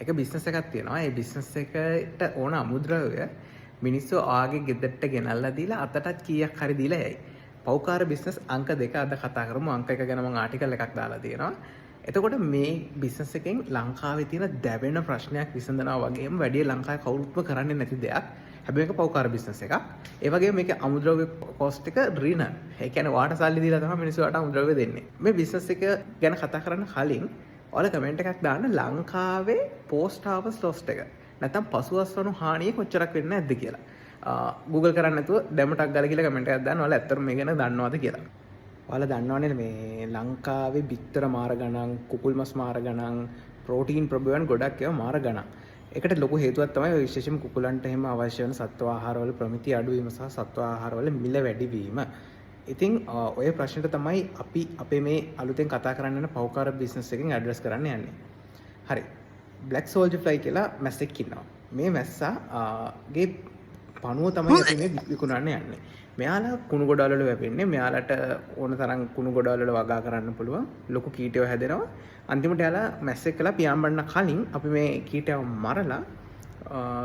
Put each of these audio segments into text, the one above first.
එක බිස්නස් එකක් තියෙනවා. ඒ බිස්නස් එකට ඕන අමුද්‍රව්‍ය මිනිස්සු ආගේ ගෙදරට ගෙනල්ලා දීලා අතටත් කීයක් හරි දීලා යයි. පෞකාර බිස්නස් අංක 2 අද කතා කරමු. අංක 1 ගැන මම ආටිකල් එකක් දාලා තියෙනවා. එතකොට මේ බිස්නස් එකෙන් ලංකාවේ තියෙන දැවෙන ප්‍රශ්නයක් විසඳනවා වගේම වැඩි ලංකාවේ කවුරුත්ම කරන්නේ නැති දෙයක්. හැබැයි මේක පෞකාර බිස්නස් එකක්. ඒ වගේම මේකේ අමුද්‍රව්‍ය කොස්ට් එක ඍණ. ඒ කියන්නේ වාට සල්ලි දීලා තමයි මිනිස්සු වාට අමුද්‍රව්‍ය දෙන්නේ. මේ බිස්නස් එක ගැන කතා කරන්න කලින් ඔයාලා කමෙන්ට් එකක් දාන්න ලංකාවේ පෝස්ට් හාවස් ලොස්ට් එක. නැත්නම් පසුවස්වනු හානිය කොච්චරක් වෙන්නේ නැද්ද කියලා. Google කරන්න නැතුව ඩැමටක් ගාලා කියලා කමෙන්ට් එකක් දාන්න. ඔයාලා ඇත්තටම මේ ගැන දන්නවද කියලා. ඔයාලා දන්නවනේ මේ ලංකාවේ බිත්තර මාර ගණන්, කුකුල් මස් මාර ගණන්, ප්‍රෝටීන් ප්‍රබෝයන් ගොඩක් ඒවා මාර ගණන්. ඒකට ලොකු හේතුවක් තමයි විශේෂයෙන්ම කුකුලන්ට එහෙම අවශ්‍ය වෙන සත්ව ආහාරවල ප්‍රමිතිය අඩු වීම සහ සත්ව ආහාරවල මිල වැඩි වීම. ඉතින් ඔය ප්‍රශ්නෙට තමයි අපි අපේ මේ අලුතෙන් කතා කරන්න යන පෞකාර බිස්නස් එකෙන් ඇඩ්‍රස් කරන්න යන්නේ. හරි. බ්ලැක් සෝල්ජර් ෆ්ලයි කියලා මැස්සෙක් ඉන්නවා. මේ මැස්සා ගේ පණුව තමයි අපි මේ විකුණන්න යන්නේ. මෙයාලා කුණු ගොඩවල් වල වැපෙන්නේ. මෙයාලට ඕන තරම් කුණු ගොඩවල් වල වගා කරන්න පුළුවන්. ලොකු කීටයෝ හැදෙනවා. අන්තිමට යාලා මැස්සෙක් කළා පියාඹන්න කලින් අපි මේ කීටයව මරලා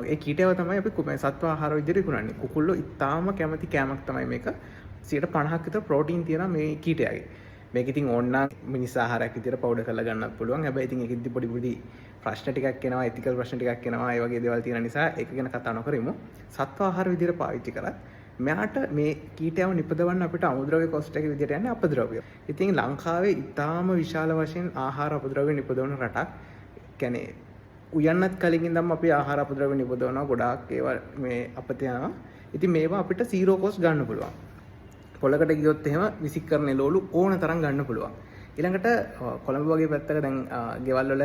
ඒ කීටයව තමයි අපි සත්ව ආහාර විදිහට විකුණන්නේ. කුකුල්ලෝ ඉතාම කැමති කෑමක් තමයි මේක. 50% විතර ප්‍රෝටීන් තියෙනවා මේ කීටයගේ. මේක ඉතින් ඕනනම් මිනිස් ආහාරයක් විදිහට පවුඩර් කරලා ගන්නත් පුළුවන්. හැබැයි ඉතින් ඒකෙදි පොඩි ප්‍රශ්න ටිකක් එනවා, එතිකල් ප්‍රශ්න ටිකක් එනවා. ඒ වගේ දේවල් තියෙන නිසා ඒක ගැන කතා නොකරමු. සත්ව ආහාර විදිහට පාවිච්චි කරත් මෙයාට මේ කීටයව නිපදවන්න අපිට අමුද්‍රව්‍ය කොස්ට් එක විදිහට යන්නේ අපද්‍රව්‍ය. ඉතින් ලංකාවේ ඉතාම විශාල වශයෙන් ආහාර අපද්‍රව්‍ය නිපදවන රටක්. කියන්නේ උයන්නත් කලින් ඉඳන්ම අපි ආහාර අපද්‍රව්‍ය නිපදවනවා. ගොඩාක් ඒවා මේ අපත යනවා. ඉතින් මේවා අපිට zero cost ගන්න පුළුවන්. පොලකට ගියොත් එහෙම විසික් කරන එළවලු ඕන තරම් ගන්න පුළුවන්. ඊළඟට කොළඹ වගේ පැත්තක දැන් ගෙවල් වල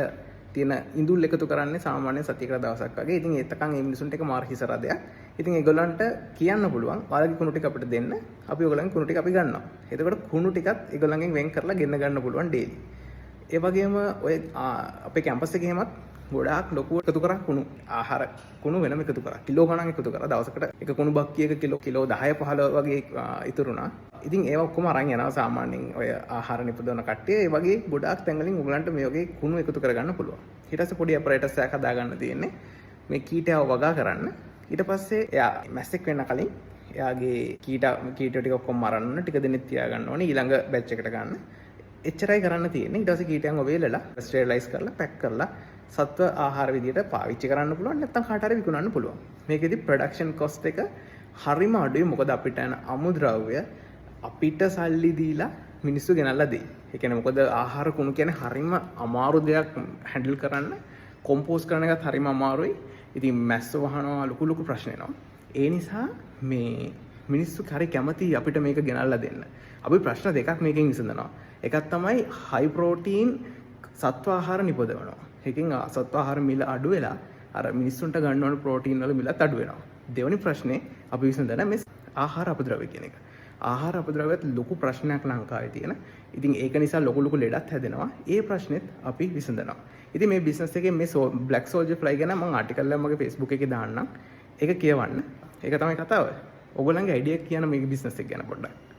තියෙන ඉඳුල් එකතු කරන්නේ සාමාන්‍ය සතියකට දවසක් වගේ. ඉතින් ඒතකන් මේ මිනිසුන්ට එක මාර හිස රදයක්. ඉතින් ඒගොල්ලන්ට කියන්න පුළුවන් ඔයාලගේ කුණු ටික අපිට දෙන්න. අපි ඔයගොල්ලන්ගේ කුණු ටික අපි ගන්නවා. එතකොට කුණු ටිකත් ඒගොල්ලන්ගෙන් වෙන් කරලා ගෙන්න ගන්න පුළුවන් ඩේලි. ඒ වගේම ඔය අපේ කැම්පස් එකේ එහෙමත් ගොඩාක් ලොකු එකතු කරා කුණු ආහාර කුණු වෙනම එකතු කරා. කිලෝ ගණන් එකතු කරා. දවසකට එක කුණු බක්කියක කිලෝ 10 15 වගේ ඉතුරුනා. ඉතින් ඒවා ඔක්කොම අරන් යනවා සාමාන්‍යයෙන් ඔය ආහාර නිපදවන කට්ටිය. ඒ වගේ ගොඩාක් තැන්වලින් ඔයගලන්ට මේ වගේ කුණු එකතු කරගන්න පුළුවන්. ඊට පස්සේ පොඩි අපරේටර්ස් එකක් හදාගන්න තියෙන්නේ. මේ කීටයව වගා කරන්න. ඊට පස්සේ එයා මැස්සෙක් වෙන්න කලින් එයාගේ කීටයෝ ටික ඔක්කොම මරන්න ටික දෙනෙක් තියාගන්න ඕනේ ඊළඟ බැච් එකට ගන්න. එච්චරයි කරන්න තියෙන්නේ. ඊට පස්සේ කීටයන් ඔවේලලා ස්ටෙරිලයිස් කරලා පැක් කරලා සත්ව ආහාර විදියට පාවිච්චි කරන්න පුළුවන්. නැත්නම් කාට හරි විකුණන්න පුළුවන්. මේකෙදි ප්‍රොඩක්ෂන් කොස්ට් එක හරිම අඩුයි. මොකද අපිට යන අමුද්‍රව්‍ය අපිට සල්ලි දීලා මිනිස්සු ගෙනල්ලා දෙයි. ඒ කියන්නේ මොකද ආහාර කුණු කියන්නේ හරිම අමාරු දෙයක් හැන්ඩල් කරන්න. කොම්පෝස් කරන එකත් හරිම අමාරුයි. ඉතින් මැස්ස වහනවා ලොකු ප්‍රශ්න එනවා. ඒ නිසා මේ මිනිස්සු හරි කැමති අපිට මේක ගෙනල්ලා දෙන්න. අපි ප්‍රශ්න දෙකක් මේකෙන් විසඳනවා. එකක් තමයි හයි ප්‍රෝටීන් සත්ව ආහාර නිපදවනවා. ඒකෙන් සත්ව ආහාර මිල අඩු වෙලා අර මිනිස්සුන්ට ගන්න ඕන ප්‍රෝටීන් වල මිලත් අඩු වෙනවා. දෙවෙනි ප්‍රශ්නේ අපි විසඳන මේ ආහාර අපද්‍රව්‍ය කියන එක. ආහාර අපද්‍රව්‍යත් ලොකු ප්‍රශ්නයක් ලංකාවේ තියෙන. ඉතින් ඒක නිසා ලොකු ලෙඩත් හැදෙනවා. ඒ ප්‍රශ්නෙත් අපි විසඳනවා. ඉතින් මේ බිස්නස් එකේ මේ බ්ලැක් සෝල්ජර් ෆ්ලයි ගැන මම ආටිකල් එකක් මගේ Facebook එකේ දාන්නම්. ඒක කියවන්න. ඒක තමයි කතාව. ඔයගොල්ලන්ගේ අයිඩියා එක කියන මේ බිස්නස් එක ගැන පොඩ්ඩක්.